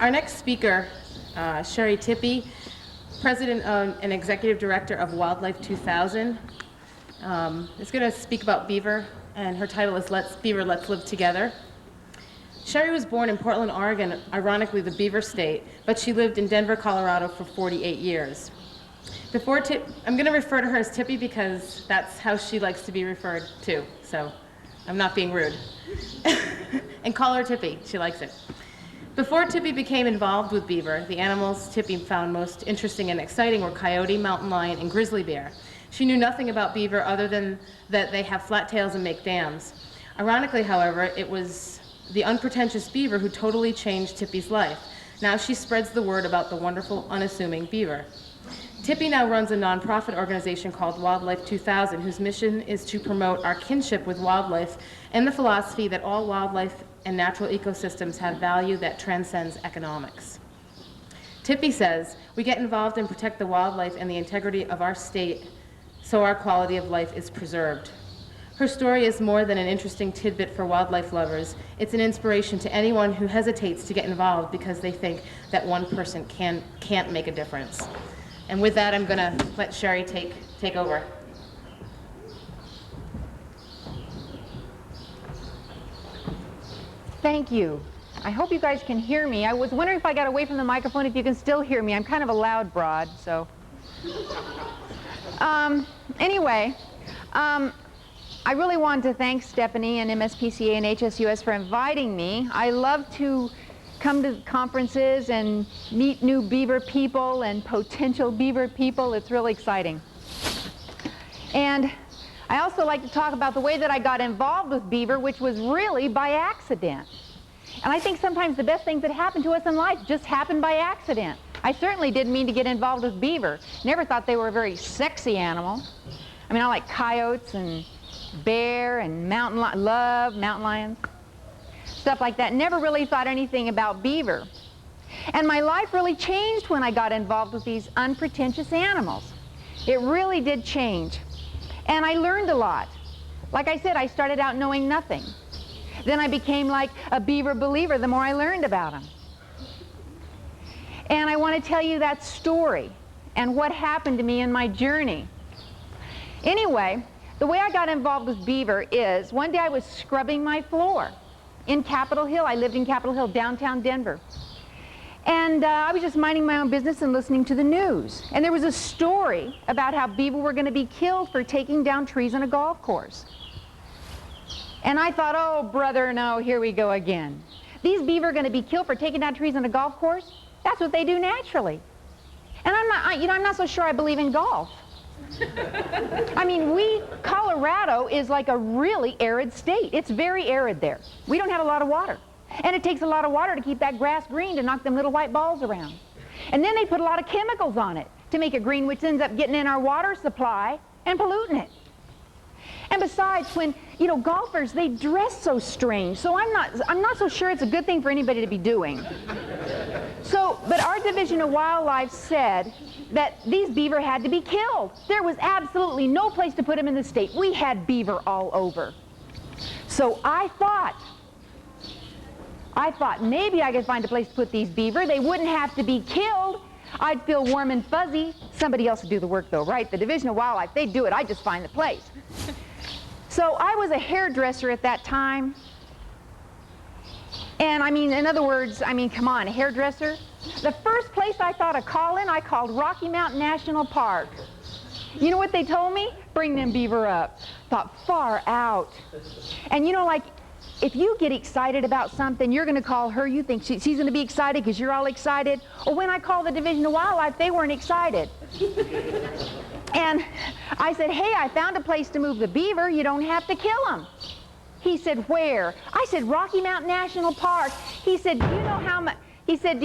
Our next speaker, Sherry Tippie, President and Executive Director of Wildlife 2000, is going to speak about beaver, and her title is Beaver, Let's Live Together. Sherry was born in Portland, Oregon, ironically the beaver state, but she lived in Denver, Colorado for 48 years. I'm going to refer to her as Tippie because that's how she likes to be referred to, so I'm not being rude. And call her Tippie, she likes it. Before Tippie became involved with beaver, the animals Tippie found most interesting and exciting were coyote, mountain lion, and grizzly bear. She knew nothing about beaver other than that they have flat tails and make dams. Ironically, however, it was the unpretentious beaver who totally changed Tippie's life. Now she spreads the word about the wonderful, unassuming beaver. Tippie now runs a nonprofit organization called Wildlife 2000, whose mission is to promote our kinship with wildlife and the philosophy that all wildlife and natural ecosystems have value that transcends economics. Tippie says, we get involved and protect the wildlife and the integrity of our state so our quality of life is preserved. Her story is more than an interesting tidbit for wildlife lovers. It's an inspiration to anyone who hesitates to get involved because they think that one person can't make a difference. And with that, I'm going to let Sherry take over. Thank you. I hope you guys can hear me. I was wondering if I got away from the microphone if you can still hear me. I'm kind of a loud broad, so. Anyway, I really wanted to thank Stephanie and MSPCA and HSUS for inviting me. I love to come to conferences and meet new beaver people and potential beaver people. It's really exciting. And I also like to talk about the way that I got involved with beaver, which was really by accident. And I think sometimes the best things that happen to us in life just happen by accident. I certainly didn't mean to get involved with beaver. Never thought they were a very sexy animal. I mean, I like coyotes and bear and love mountain lions, stuff like that. Never really thought anything about beaver. And my life really changed when I got involved with these unpretentious animals. It really did change. And I learned a lot. Like I said, I started out knowing nothing. Then I became like a beaver believer the more I learned about them. And I want to tell you that story and what happened to me in my journey. Anyway, the way I got involved with beaver is one day I was scrubbing my floor in Capitol Hill. I lived in Capitol Hill, downtown Denver. And I was just minding my own business and listening to the news. And there was a story about how beaver were going to be killed for taking down trees on a golf course. And I thought, oh, brother, no, here we go again. These beaver are going to be killed for taking down trees on a golf course? That's what they do naturally. And I'm not so sure I believe in golf. I mean, Colorado is like a really arid state. It's very arid there. We don't have a lot of water. And it takes a lot of water to keep that grass green to knock them little white balls around. And then they put a lot of chemicals on it to make it green, which ends up getting in our water supply and polluting it. And besides, when, golfers, they dress so strange. So I'm not so sure it's a good thing for anybody to be doing. But our Division of Wildlife said that these beaver had to be killed. There was absolutely no place to put them in the state. We had beaver all over. So I thought maybe I could find a place to put these beaver. They wouldn't have to be killed. I'd feel warm and fuzzy. Somebody else would do the work though, right? The Division of Wildlife, they'd do it. I'd just find the place. So I was a hairdresser at that time. And in other words, come on, a hairdresser. The first place I thought of calling, I called Rocky Mountain National Park. You know what they told me? Bring them beaver up. Thought, far out. And if you get excited about something, you're going to call her, you think she's going to be excited because you're all excited. Or when I called the Division of Wildlife, they weren't excited. And I said, hey, I found a place to move the beaver. You don't have to kill them. He said, where? I said, Rocky Mountain National Park. He said, do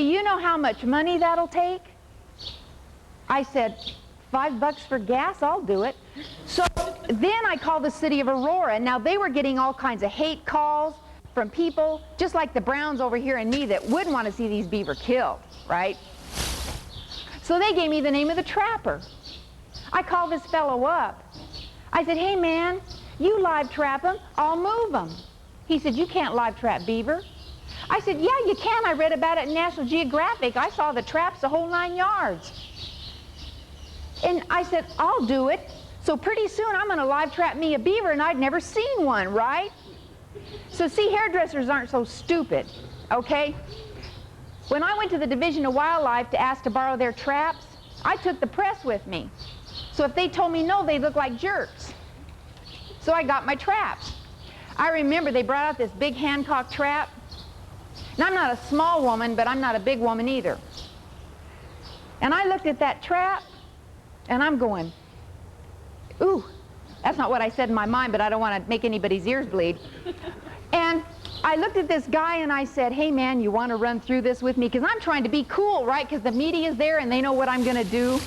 you know how much money that'll take? I said, $5 for gas, I'll do it. So then I called the city of Aurora. Now they were getting all kinds of hate calls from people, just like the Browns over here and me, that wouldn't want to see these beaver killed, right? So they gave me the name of the trapper. I called this fellow up. I said, hey man, you live trap them, I'll move them. He said, you can't live trap beaver. I said, yeah, you can. I read about it in National Geographic. I saw the traps the whole 9 yards. And I said, I'll do it. So pretty soon I'm going to live trap me a beaver, and I'd never seen one, right? So see, hairdressers aren't so stupid, okay? When I went to the Division of Wildlife to ask to borrow their traps, I took the press with me. So if they told me no, they'd look like jerks. So I got my traps. I remember they brought out this big Hancock trap. Now, I'm not a small woman, but I'm not a big woman either. And I looked at that trap, and I'm going, ooh, that's not what I said in my mind, but I don't want to make anybody's ears bleed. And I looked at this guy and I said, hey man, you want to run through this with me? Because I'm trying to be cool, right? Because the media is there and they know what I'm going to do.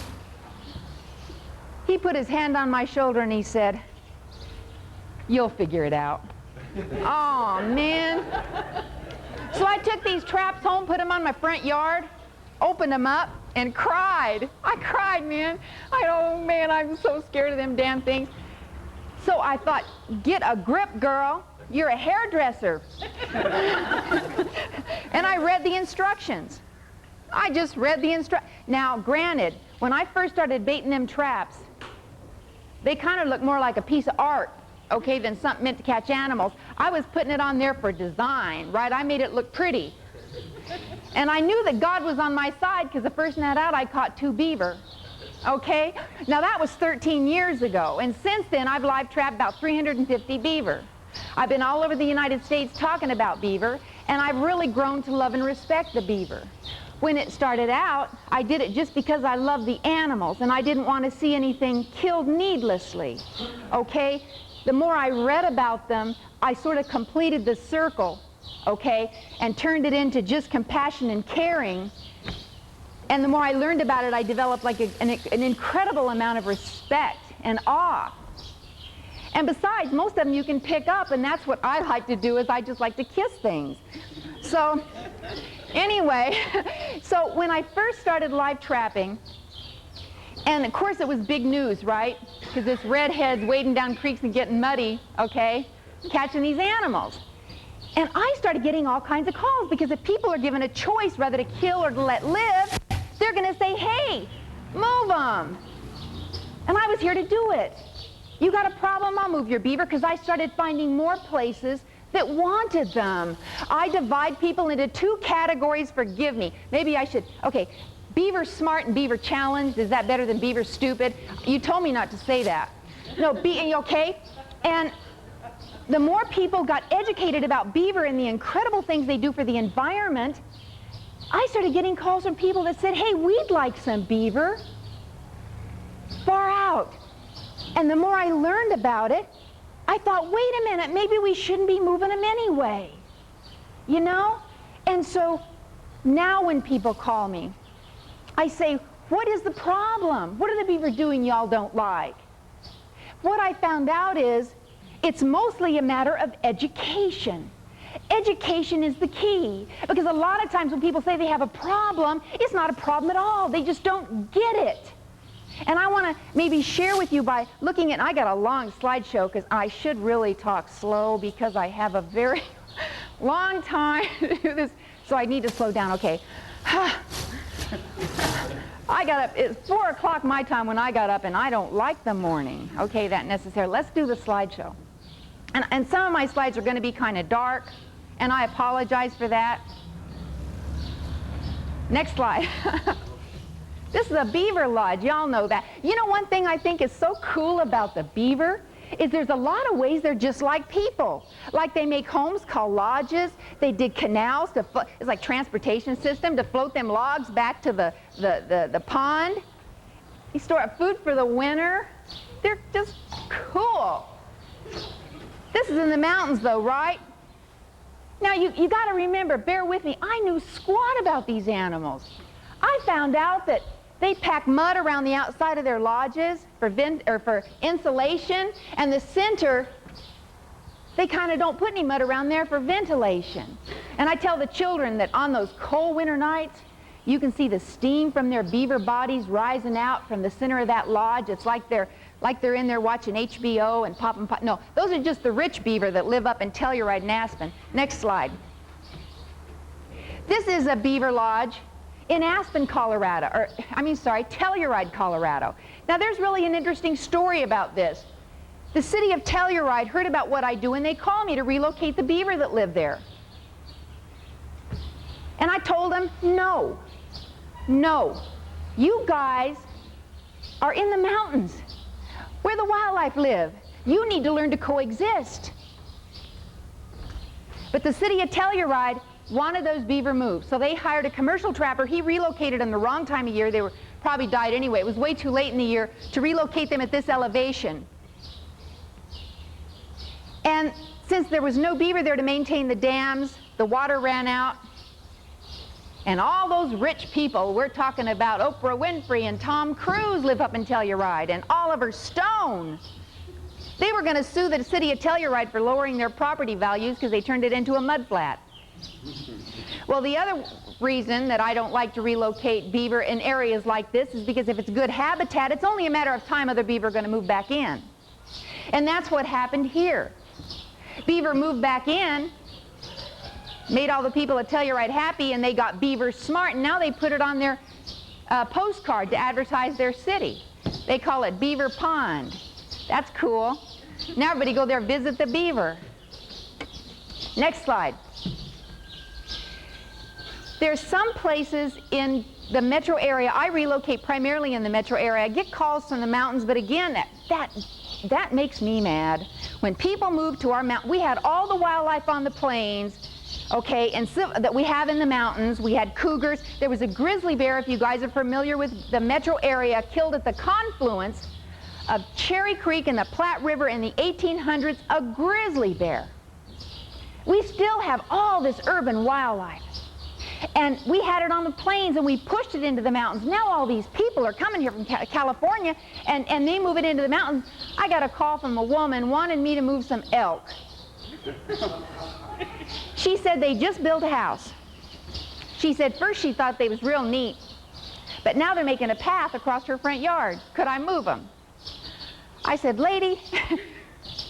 He put his hand on my shoulder and he said, you'll figure it out. Oh man. So I took these traps home, put them on my front yard, opened them up, and cried. I cried, man. Oh man, I'm so scared of them damn things. So I thought, get a grip, girl. You're a hairdresser. And I read the instructions. I just read the instructions. Now, granted, when I first started baiting them traps, they kind of looked more like a piece of art, okay, than something meant to catch animals. I was putting it on there for design, right? I made it look pretty. And I knew that God was on my side because the first net out I caught 2 beaver. Okay? Now that was 13 years ago. And since then I've live trapped about 350 beaver. I've been all over the United States talking about beaver, and I've really grown to love and respect the beaver. When it started out, I did it just because I love the animals and I didn't want to see anything killed needlessly. Okay? The more I read about them, I sort of completed the circle, okay, and turned it into just compassion and caring. And the more I learned about it, I developed like an incredible amount of respect and awe. And besides, most of them you can pick up, and that's what I like to do, is I just like to kiss things. So anyway, so when I first started live trapping, and of course it was big news, right? Because this redhead's wading down creeks and getting muddy, okay, catching these animals. And I started getting all kinds of calls, because if people are given a choice whether to kill or to let live, they're going to say, hey, move them. And I was here to do it. You got a problem, I'll move your beaver, because I started finding more places that wanted them. I divide people into 2 categories, forgive me. Maybe I should, okay, beaver smart and beaver challenged, is that better than beaver stupid? You told me not to say that. No, okay? And the more people got educated about beaver and the incredible things they do for the environment, I started getting calls from people that said, hey, we'd like some beaver. Far out. And the more I learned about it, I thought, wait a minute, maybe we shouldn't be moving them anyway. You know? And so now when people call me, I say, what is the problem? What are the beaver doing y'all don't like? What I found out is it's mostly a matter of education. Education is the key, because a lot of times when people say they have a problem, it's not a problem at all. They just don't get it. And I want to maybe share with you by looking at, I got a long slideshow because I should really talk slow because I have a very long time to do this, so I need to slow down. Okay. I got up, it's 4 o'clock my time when I got up, and I don't like the morning, okay, that necessarily. Let's do the slideshow. And some of my slides are going to be kind of dark, and I apologize for that. Next slide. This is a beaver lodge, y'all know that. You know, one thing I think is so cool about the beaver is there's a lot of ways they're just like people. Like they make homes called lodges, they dig canals, it's like transportation system to float them logs back to the pond. You store up food for the winter. They're just cool. This is in the mountains though, right? Now you got to remember, bear with me, I knew squat about these animals. I found out that they pack mud around the outside of their lodges for insulation, and the center, they kind of don't put any mud around there for ventilation. And I tell the children that on those cold winter nights, you can see the steam from their beaver bodies rising out from the center of that lodge. It's like they're in there watching HBO and popping. No, those are just the rich beaver that live up in Telluride and Aspen. Next slide. is a beaver lodge in Aspen, Colorado, Telluride, Colorado. Now there's really an interesting story about this. The city of Telluride heard about what I do and they called me to relocate the beaver that lived there. And I told them, no, you guys are in the mountains where the wildlife live. You need to learn to coexist. But the city of Telluride wanted those beaver moved, so they hired a commercial trapper. He relocated them the wrong time of year. They were probably died anyway. It was way too late in the year to relocate them at this elevation. And since there was no beaver there to maintain the dams, the water ran out, and all those rich people, we're talking about Oprah Winfrey and Tom Cruise live up in Telluride, and Oliver Stone. They were going to sue the city of Telluride for lowering their property values because they turned it into a mudflat. Well, the other reason that I don't like to relocate beaver in areas like this is because if it's good habitat, it's only a matter of time other beaver are going to move back in. And that's what happened here. Beaver moved back in, made all the people at Telluride happy, and they got beaver smart, and now they put it on their postcard to advertise their city. They call it Beaver Pond. That's cool. Now everybody go there, visit the beaver. Next slide. There's some places in the metro area. I relocate primarily in the metro area. I get calls from the mountains, but again, that makes me mad. When people move to our mountain, we had all the wildlife on the plains, okay, and that we have in the mountains. We had cougars. There was a grizzly bear, if you guys are familiar with the metro area, killed at the confluence of Cherry Creek and the Platte River in the 1800s, a grizzly bear. We still have all this urban wildlife. And we had it on the plains and we pushed it into the mountains. Now all these people are coming here from California and they move it into the mountains. I got a call from a woman wanting me to move some elk. She said they just built a house. She said first she thought they was real neat, but now they're making a path across her front yard. Could I move them? I said, lady,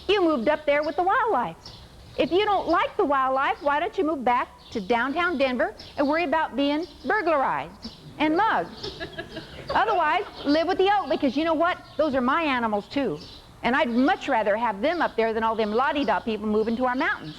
you moved up there with the wildlife. If you don't like the wildlife, why don't you move back to downtown Denver and worry about being burglarized and mugged? Otherwise, live with the elk, because you know what? Those are my animals too. And I'd much rather have them up there than all them la-di-da people moving to our mountains.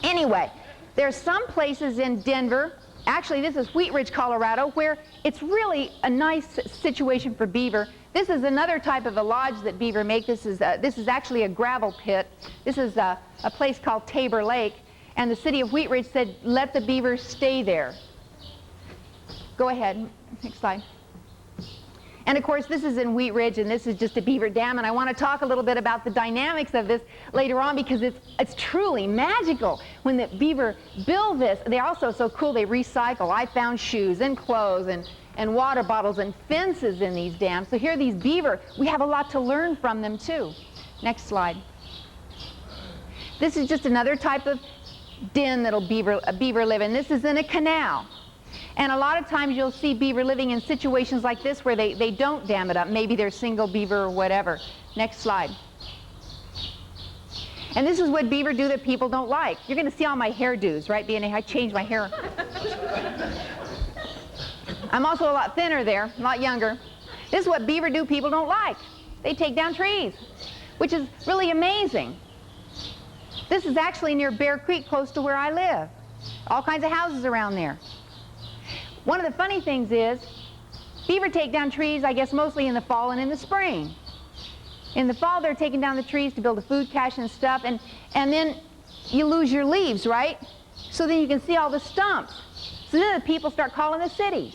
Anyway, there's some places in Denver, actually this is Wheat Ridge, Colorado, where it's really a nice situation for beaver. This is another type of a lodge that beaver make. This is actually a gravel pit. This is a place called Tabor Lake. And the city of Wheat Ridge said, let the beavers stay there. Go ahead, next slide. And of course, this is in Wheat Ridge, and this is just a beaver dam. And I want to talk a little bit about the dynamics of this later on, because it's truly magical. When the beaver build this, they're also so cool, they recycle. I found shoes and clothes and water bottles and fences in these dams. So here these beaver, we have a lot to learn from them too. Next slide. This is just another type of den that'll a beaver live in. This is in a canal. And a lot of times you'll see beaver living in situations like this where they don't dam it up. Maybe they're single beaver or whatever. Next slide. And this is what beaver do that people don't like. You're going to see all my hairdos, right? I changed my hair. I'm also a lot thinner there, a lot younger. This is what beaver do people don't like. They take down trees, which is really amazing. This is actually near Bear Creek, close to where I live. All kinds of houses around there. One of the funny things is, beaver take down trees, I guess, mostly in the fall and in the spring. In the fall, they're taking down the trees to build a food cache and stuff, and then you lose your leaves, right? So then you can see all the stumps. So then the people start calling the cities.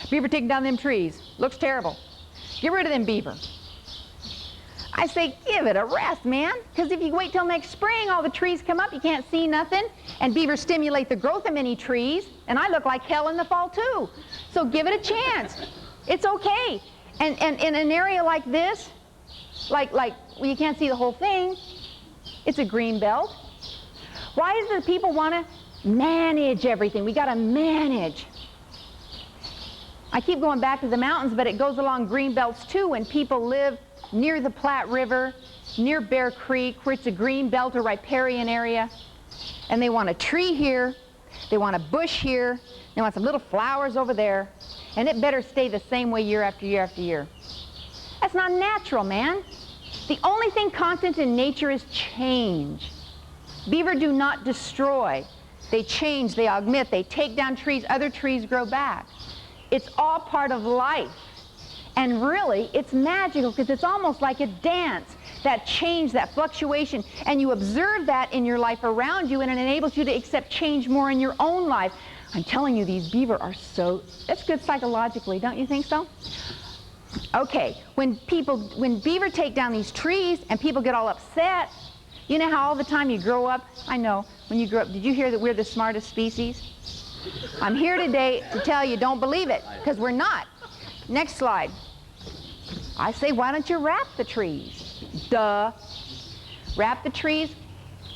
Beaver taking down them trees. Looks terrible. Get rid of them beaver. I say, give it a rest, man. Because if you wait till next spring, all the trees come up, you can't see nothing, and beaver stimulate the growth of many trees, and I look like hell in the fall too. So give it a chance. It's okay. And in an area like this, like well, you can't see the whole thing, it's a green belt. Why is it that people want to manage everything? We got to manage. I keep going back to the mountains, but it goes along green belts too when people live near the Platte River, near Bear Creek, where it's a green belt or riparian area, and they want a tree here, They want a bush here. They want some little flowers over there. And it better stay the same way year after year after year. That's not natural, man. The only thing constant in nature is change. Beaver do not destroy. They change, they augment, they take down trees, other trees grow back. It's all part of life. And really, it's magical because it's almost like a dance. That change, that fluctuation, and you observe that in your life around you, and it enables you to accept change more in your own life. I'm telling you, these beaver are that's good psychologically, don't you think so? Okay, when beaver take down these trees and people get all upset, you know how all the time you grow up? I know, when you grow up, did you hear that we're the smartest species? I'm here today to tell you, don't believe it, because we're not. Next slide. I say, why don't you wrap the trees? Duh. Wrap the trees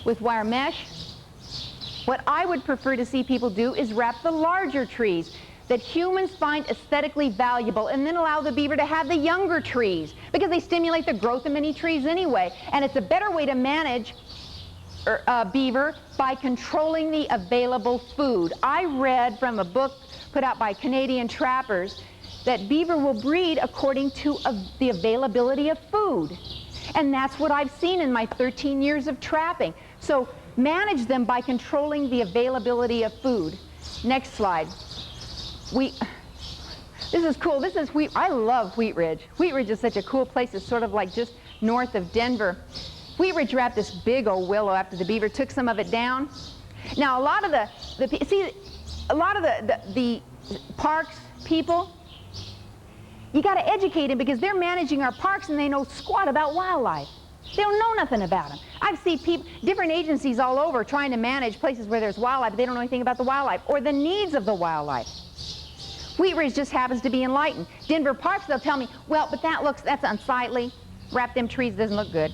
with wire mesh. What I would prefer to see people do is wrap the larger trees that humans find aesthetically valuable, and then allow the beaver to have the younger trees because they stimulate the growth of many trees anyway. And it's a better way to manage beaver by controlling the available food. I read from a book put out by Canadian trappers that beaver will breed according to the availability of food. And that's what I've seen in my 13 years of trapping. So manage them by controlling the availability of food. Next slide. This is cool. This is I love Wheat Ridge. Wheat Ridge is such a cool place. It's sort of like just north of Denver. Wheat Ridge wrapped this big old willow after the beaver took some of it down. Now a lot of the parks people, you got to educate them because they're managing our parks and they know squat about wildlife. They don't know nothing about them. I've seen different agencies all over trying to manage places where there's wildlife, but they don't know anything about the wildlife or the needs of the wildlife. Wheat Ridge just happens to be enlightened. Denver parks, they'll tell me, well, but that's unsightly. Wrap them trees, doesn't look good.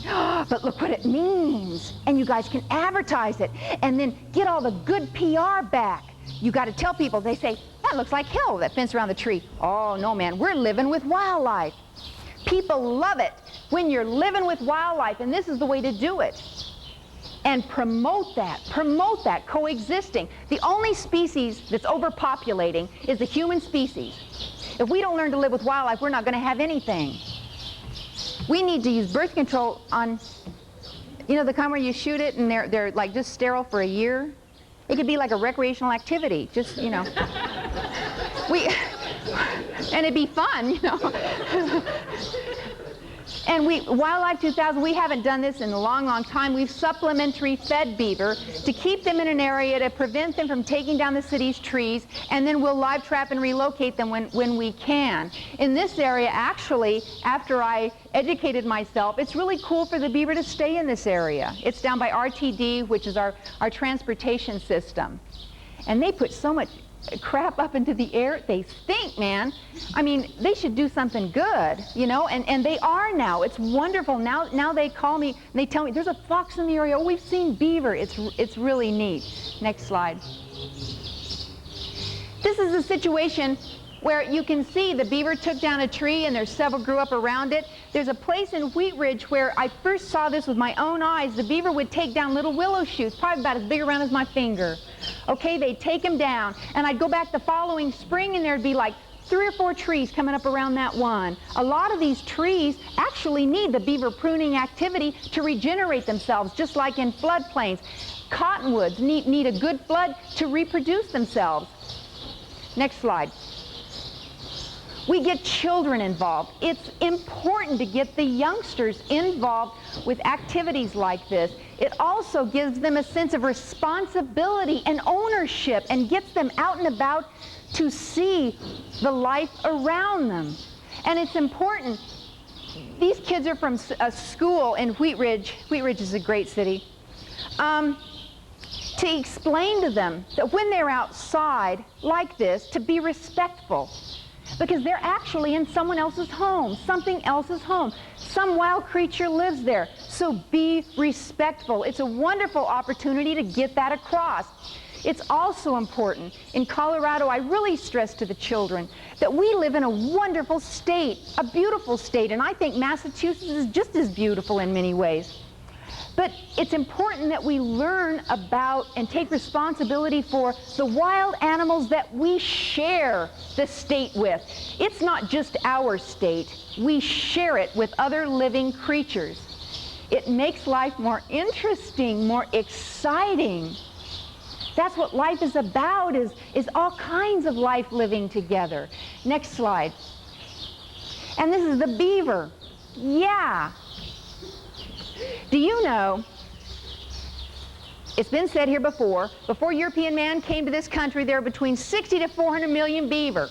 But look what it means. And you guys can advertise it and then get all the good PR back. You got to tell people, they say, that looks like hell, that fence around the tree. Oh, no, man, we're living with wildlife. People love it when you're living with wildlife, and this is the way to do it. And promote that coexisting. The only species that's overpopulating is the human species. If we don't learn to live with wildlife, we're not going to have anything. We need to use birth control on, you know, the kind where you shoot it and they're like just sterile for a year. It could be like a recreational activity, just, you know. And it'd be fun, you know. And Wildlife 2000, we haven't done this in a long, long time. We've supplementary fed beaver to keep them in an area to prevent them from taking down the city's trees, and then we'll live trap and relocate them when we can. In this area, actually, after I educated myself, it's really cool for the beaver to stay in this area. It's down by RTD, which is our transportation system. And they put so much crap up into the air. They stink, man. I mean, they should do something good, you know, and they are now. It's wonderful. Now they call me and they tell me there's a fox in the area. Oh, we've seen beaver. It's really neat. Next slide. This is a situation where you can see the beaver took down a tree and there's several grew up around it. There's a place in Wheat Ridge where I first saw this with my own eyes. The beaver would take down little willow shoots, probably about as big around as my finger. Okay, they'd take them down, and I'd go back the following spring and there'd be like 3 or 4 trees coming up around that one. A lot of these trees actually need the beaver pruning activity to regenerate themselves, just like in floodplains. Cottonwoods need a good flood to reproduce themselves. Next slide. We get children involved. It's important to get the youngsters involved with activities like this. It also gives them a sense of responsibility and ownership and gets them out and about to see the life around them. And it's important. These kids are from a school in Wheat Ridge. Wheat Ridge is a great city. To explain to them that when they're outside like this, to be respectful. Because they're actually in someone else's home, something else's home. Some wild creature lives there, so be respectful. It's a wonderful opportunity to get that across. It's also important. In Colorado, I really stress to the children that we live in a wonderful state, a beautiful state, and I think Massachusetts is just as beautiful in many ways. But it's important that we learn about and take responsibility for the wild animals that we share the state with. It's not just our state. We share it with other living creatures. It makes life more interesting, more exciting. That's what life is about, is all kinds of life living together. Next slide. And this is the beaver. Yeah. Do you know, it's been said here before European man came to this country, there were between 60 to 400 million beaver.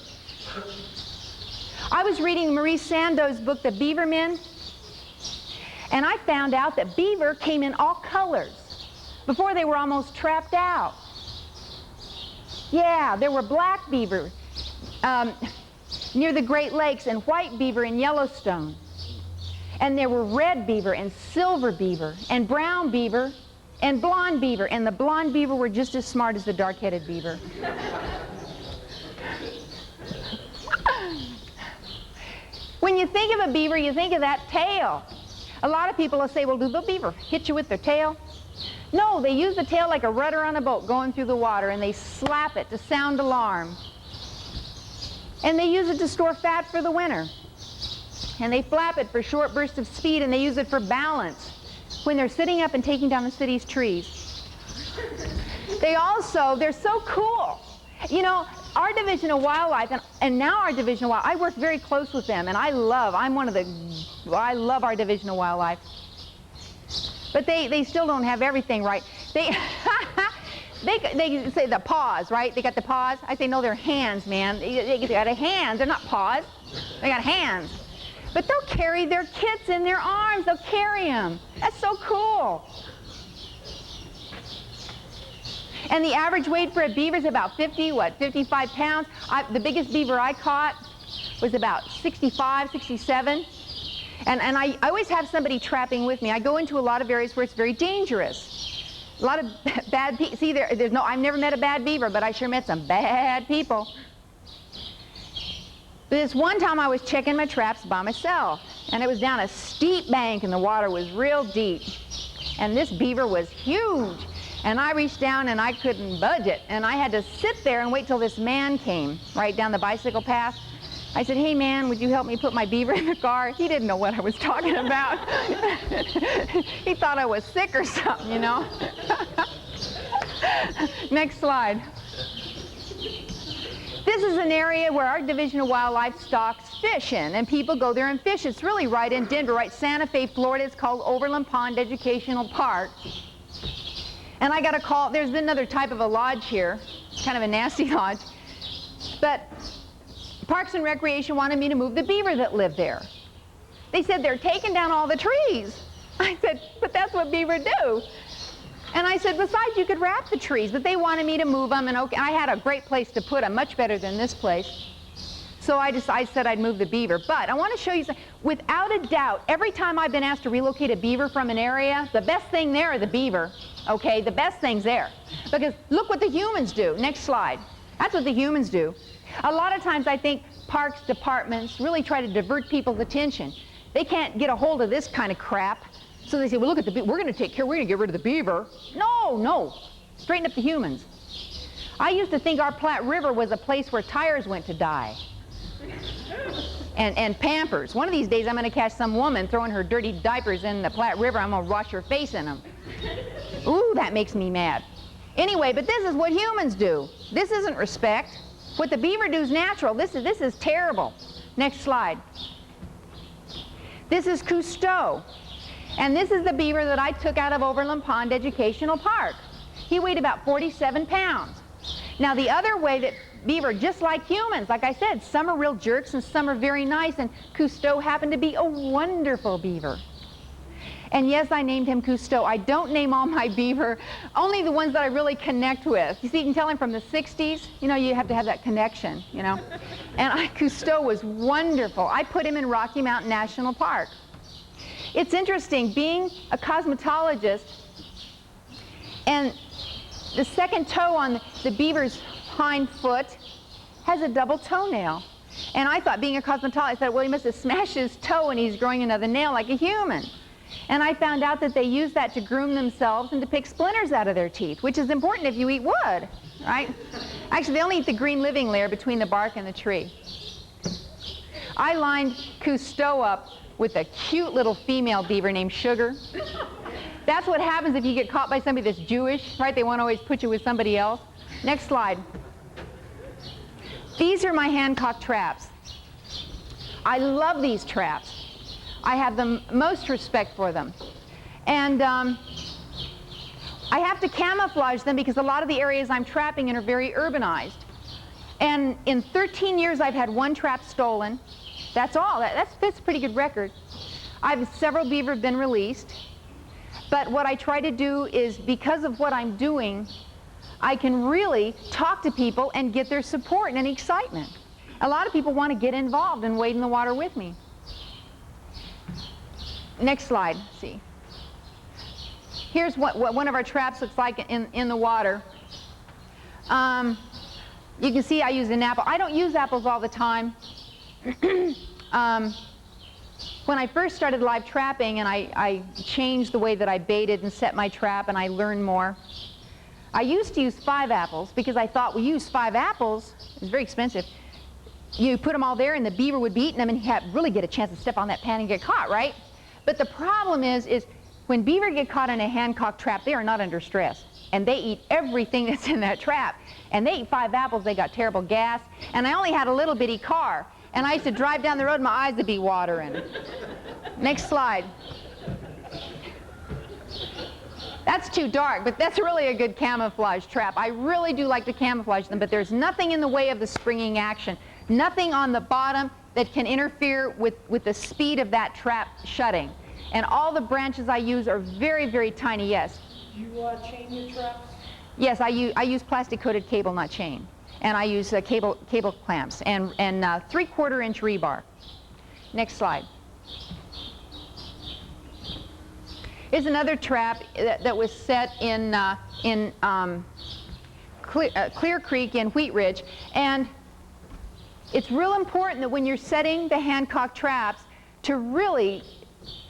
I was reading Marie Sando's book, The Beaver Men, and I found out that beaver came in all colors before they were almost trapped out. Yeah, there were black beaver near the Great Lakes and white beaver in Yellowstone. And there were red beaver and silver beaver and brown beaver and blonde beaver. And the blonde beaver were just as smart as the dark-headed beaver. When you think of a beaver, you think of that tail. A lot of people will say, well, do the beaver hit you with their tail? No, they use the tail like a rudder on a boat going through the water, and they slap it to sound alarm. And they use it to store fat for the winter. And they flap it for short bursts of speed, and they use it for balance when they're sitting up and taking down the city's trees. They're so cool. You know, our Division of Wildlife, and now our Division of Wildlife, I work very close with them, and I love our Division of Wildlife. But they still don't have everything right. They say the paws, right? They got the paws. I say, no, they're hands, man. They got a hand. They're not paws. They got hands. But they'll carry their kits in their arms. They'll carry them. That's so cool. And the average weight for a beaver is about 55 pounds. The biggest beaver I caught was about 65, 67. And I always have somebody trapping with me. I go into a lot of areas where it's very dangerous. A lot of bad people. See, I've never met a bad beaver, but I sure met some bad people. This one time I was checking my traps by myself, and it was down a steep bank, and the water was real deep. And this beaver was huge. And I reached down, and I couldn't budge it. And I had to sit there and wait till this man came right down the bicycle path. I said, hey, man, would you help me put my beaver in the car? He didn't know what I was talking about. He thought I was sick or something, you know. Next slide. This is an area where our Division of Wildlife stocks fish in, and people go there and fish. It's really right in Denver, right? Santa Fe, Florida. It's called Overland Pond Educational Park. And I got a call. There's another type of a lodge here, kind of a nasty lodge. But Parks and Recreation wanted me to move the beaver that lived there. They said they're taking down all the trees. I said, but that's what beaver do. And I said, besides, you could wrap the trees, but they wanted me to move them, and okay, I had a great place to put them, much better than this place. So I said I'd move the beaver. But I want to show you something. Without a doubt, every time I've been asked to relocate a beaver from an area, the best thing there are the beaver, okay? The best thing's there. Because look what the humans do. Next slide. That's what the humans do. A lot of times I think parks departments really try to divert people's attention. They can't get a hold of this kind of crap. So they say, well, look at the beaver. We're going to get rid of the beaver. No. Straighten up the humans. I used to think our Platte River was a place where tires went to die. And Pampers. One of these days I'm going to catch some woman throwing her dirty diapers in the Platte River. I'm going to wash her face in them. Ooh, that makes me mad. Anyway, but this is what humans do. This isn't respect. What the beaver do is natural. This is terrible. Next slide. This is Cousteau. And this is the beaver that I took out of Overland Pond Educational Park. He weighed about 47 pounds. Now the other way that beaver, just like humans, like I said, some are real jerks and some are very nice, and Cousteau happened to be a wonderful beaver. And yes, I named him Cousteau. I don't name all my beaver, only the ones that I really connect with. You see, you can tell him from the 60s. You know, you have to have that connection, you know. And Cousteau was wonderful. I put him in Rocky Mountain National Park. It's interesting, being a cosmetologist, and the second toe on the beaver's hind foot has a double toenail. And I thought, being a cosmetologist, I thought, well, he must have smashed his toe and he's growing another nail like a human. And I found out that they use that to groom themselves and to pick splinters out of their teeth, which is important if you eat wood, right? Actually, they only eat the green living layer between the bark and the tree. I lined Cousteau up with a cute little female beaver named Sugar. That's what happens if you get caught by somebody that's Jewish, right? They want to always put you with somebody else. Next slide. These are my Hancock traps. I love these traps. I have the most respect for them. And I have to camouflage them because a lot of the areas I'm trapping in are very urbanized. And in 13 years, I've had one trap stolen. That's all. That's a pretty good record. Several beaver have been released. But what I try to do is, because of what I'm doing, I can really talk to people and get their support and excitement. A lot of people want to get involved and wade in the water with me. Next slide. See. Here's what one of our traps looks like in the water. You can see I use an apple. I don't use apples all the time. When I first started live trapping and I changed the way that I baited and set my trap and I learned more, I used to use 5 apples because I thought, well, use 5 apples, it's very expensive. You put them all there and the beaver would be eating them and he'd really get a chance to step on that pan and get caught, right? But the problem is when beaver get caught in a Hancock trap, they are not under stress. And they eat everything that's in that trap. And they eat 5 apples, they got terrible gas. And I only had a little bitty car. And I used to drive down the road and my eyes would be watering. Next slide. That's too dark, but that's really a good camouflage trap. I really do like to camouflage them, but there's nothing in the way of the springing action. Nothing on the bottom that can interfere with the speed of that trap shutting. And all the branches I use are very, very tiny, yes. Do you chain your traps? Yes, I use plastic-coated cable, not chain. And I use cable clamps and 3/4-inch rebar. Next slide. Here's another trap that was set in Clear Creek in Wheat Ridge. And it's real important that when you're setting the Hancock traps to really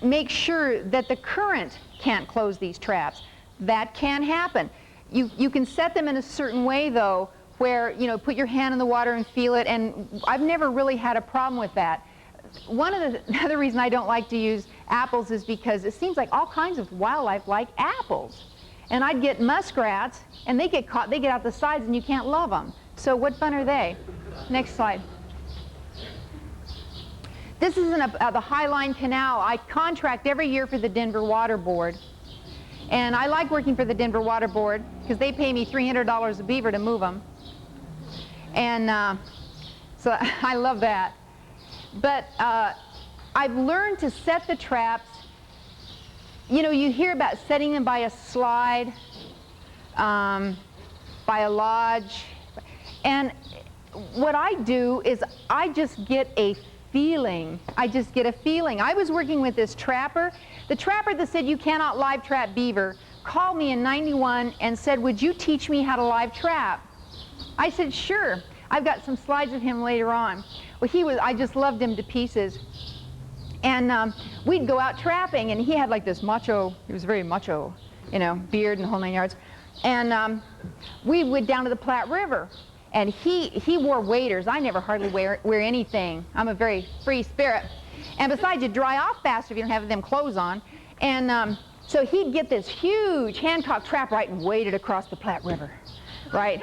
make sure that the current can't close these traps. That can happen. You can set them in a certain way, though, where, you know, put your hand in the water and feel it, and I've never really had a problem with that. Another reason I don't like to use apples is because it seems like all kinds of wildlife like apples. And I'd get muskrats, and they get caught, they get out the sides, and you can't love them. So what fun are they? Next slide. This is in the Highline Canal. I contract every year for the Denver Water Board. And I like working for the Denver Water Board because they pay me $300 a beaver to move them. And so I love that. But I've learned to set the traps. You know, you hear about setting them by a slide, by a lodge. And what I do is I just get a feeling. I just get a feeling. I was working with this trapper. The trapper that said you cannot live trap beaver called me in '91 and said, would you teach me how to live trap? I said, sure. I've got some slides of him later on. Well, I just loved him to pieces. And we'd go out trapping, and he had like this macho, he was very macho, you know, beard and the whole 9 yards. And we went down to the Platte River. And he wore waders. I never hardly wear anything. I'm a very free spirit. And besides, you dry off faster if you don't have them clothes on. And so he'd get this huge Hancock trap right and wade it across the Platte River, right?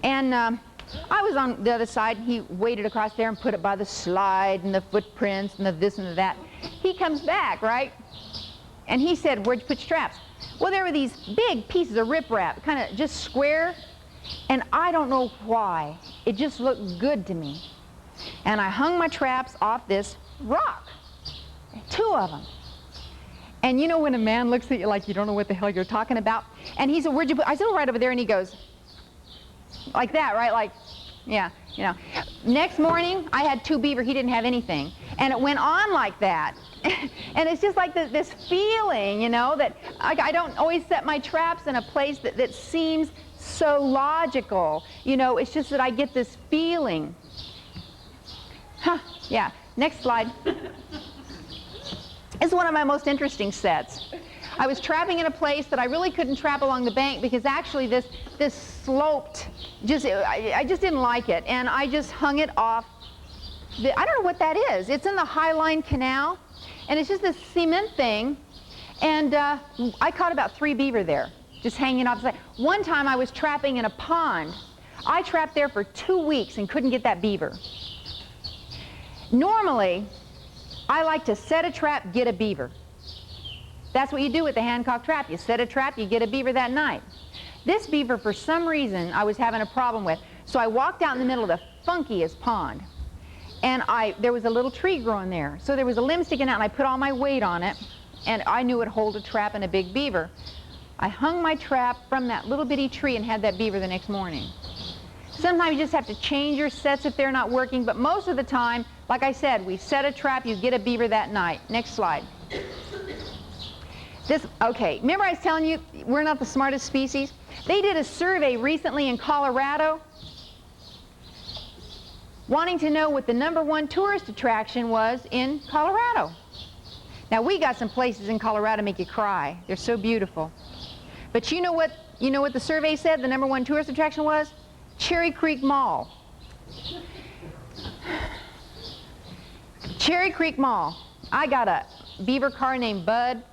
And I was on the other side. He waded across there and put it by the slide and the footprints and the this and the that. He comes back, right? And he said, where'd you put your traps? Well, there were these big pieces of riprap, kind of just square. And I don't know why. It just looked good to me. And I hung my traps off this rock. 2 of them. And you know when a man looks at you like you don't know what the hell you're talking about? And he said, where'd you put? I said, oh, right over there. And he goes, like that, right? Like, yeah, you know. Next morning, I had 2 beaver. He didn't have anything. And it went on like that. And it's just like this feeling, you know, that I don't always set my traps in a place that seems so logical. You know, it's just that I get this feeling. Huh, yeah. Next slide. It's one of my most interesting sets. I was trapping in a place that I really couldn't trap along the bank because actually this sloped, I just didn't like it, and I just hung it off. I don't know what that is. It's in the High Line Canal, and it's just this cement thing, and I caught about 3 beaver there, just hanging off the side. One time I was trapping in a pond. I trapped there for 2 weeks and couldn't get that beaver. Normally, I like to set a trap, get a beaver. That's what you do with the Hancock trap. You set a trap, you get a beaver that night. This beaver, for some reason, I was having a problem with. So I walked out in the middle of the funkiest pond. And there was a little tree growing there. So there was a limb sticking out, and I put all my weight on it. And I knew it would hold a trap and a big beaver. I hung my trap from that little bitty tree and had that beaver the next morning. Sometimes you just have to change your sets if they're not working. But most of the time, like I said, we set a trap, you get a beaver that night. Next slide. Okay, remember I was telling you we're not the smartest species? They did a survey recently in Colorado wanting to know what the ¡1 tourist attraction was in Colorado. Now we got some places in Colorado make you cry. They're so beautiful. But you know what the survey said the #1 tourist attraction was? Cherry Creek Mall. Cherry Creek Mall. I got a beaver car named Bud.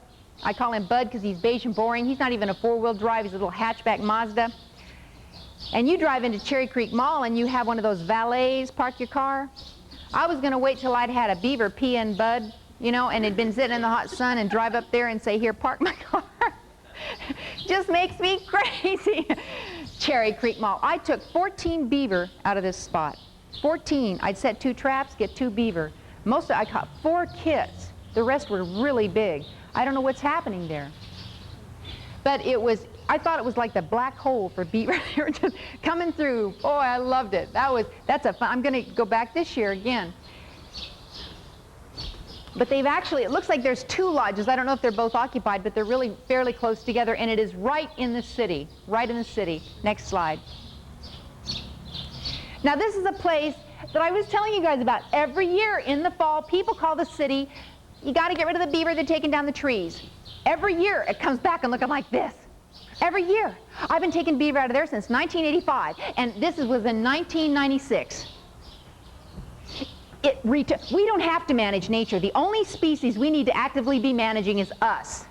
I call him Bud because he's beige and boring. He's not even a 4-wheel drive. He's a little hatchback Mazda. And you drive into Cherry Creek Mall and you have one of those valets park your car. I was going to wait till I'd had a beaver pee in Bud, and had been sitting in the hot sun and drive up there and say, here, park my car. Just makes me crazy. Cherry Creek Mall. I took 14 beaver out of this spot. 14. I'd set 2 traps, get 2 beaver. I caught 4 kits. The rest were really big. I don't know what's happening there. But I thought it was like the black hole for beaver. They were just coming through. Oh, I loved it. That's a fun. I'm going to go back this year again. But it looks like there's 2 lodges. I don't know if they're both occupied, but they're really fairly close together, and it is right in the city. Right in the city. Next slide. Now this is a place that I was telling you guys about. Every year in the fall, people call the city, you got to get rid of the beaver, they're taking down the trees. Every year it comes back and looking like this. Every year. I've been taking beaver out of there since 1985, and this was in 1996. We don't have to manage nature. The only species we need to actively be managing is us.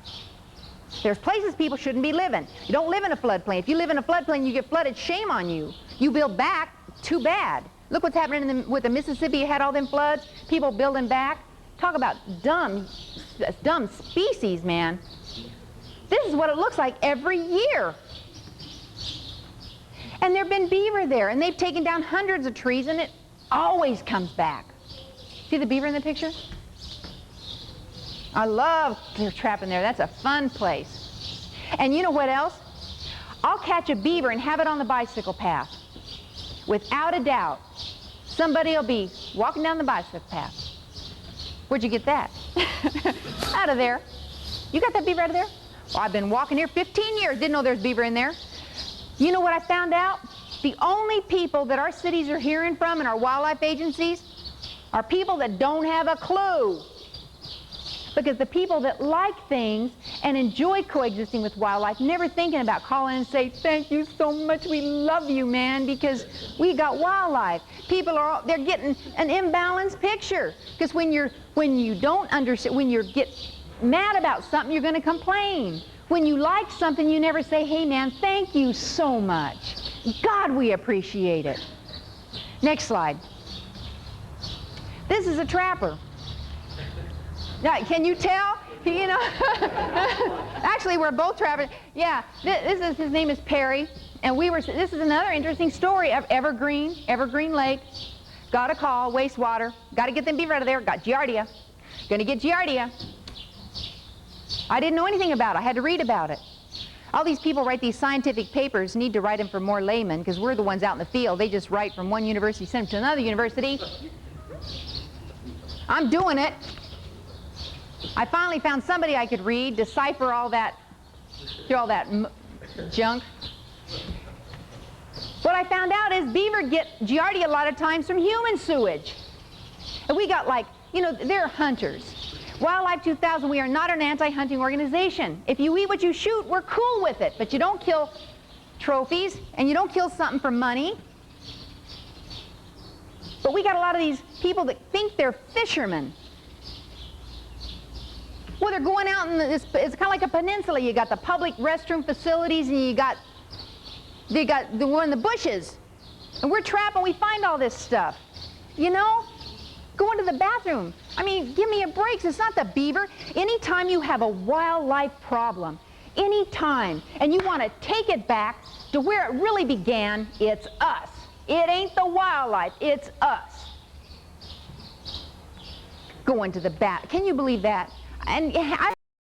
There's places people shouldn't be living. You don't live in a floodplain. If you live in a floodplain, you get flooded, shame on you. You build back, too bad. Look what's happening with the Mississippi. You had all them floods, people building back. Talk about dumb species, man. This is what it looks like every year. And there have been beaver there, and they've taken down hundreds of trees, and it always comes back. See the beaver in the picture? I love trapping there. That's a fun place. And you know what else? I'll catch a beaver and have it on the bicycle path. Without a doubt, somebody will be walking down the bicycle path. Where'd you get that? Out of there. You got that beaver out of there? Well, I've been walking here 15 years. Didn't know there's beaver in there. You know what I found out? The only people that our cities are hearing from and our wildlife agencies are people that don't have a clue. Because the people that like things and enjoy coexisting with wildlife, never thinking about calling and say, thank you so much, we love you, man, because we got wildlife. People they're getting an imbalanced picture. Because when you don't understand, when you get mad about something, you're going to complain. When you like something, you never say, hey man, thank you so much. God, we appreciate it. Next slide. This is a trapper. Now, can you tell? Actually, we're both trappers. Yeah, his name is Perry, and this is another interesting story of Evergreen Lake. Got a call, wastewater. Got to get them beaver out of there. Got giardia. Going to get giardia. I didn't know anything about it. I had to read about it. All these people write these scientific papers, need to write them for more laymen, because we're the ones out in the field. They just write from one university, send them to another university. I'm doing it. I finally found somebody I could read, decipher all that, junk. What I found out is beaver get giardia a lot of times from human sewage. And we got they're hunters. Wildlife 2000, we are not an anti-hunting organization. If you eat what you shoot, we're cool with it, but you don't kill trophies, and you don't kill something for money. But we got a lot of these people that think they're fishermen. Well, they're going out in this, it's kind of like a peninsula. You got the public restroom facilities, and you got the one in the bushes. And we're trapping, we find all this stuff. You know? Go into the bathroom. I mean, give me a break. It's not the beaver. Anytime you have a wildlife problem, anytime, and you want to take it back to where it really began, it's us. It ain't the wildlife, it's us. Go into the bath. Can you believe that? And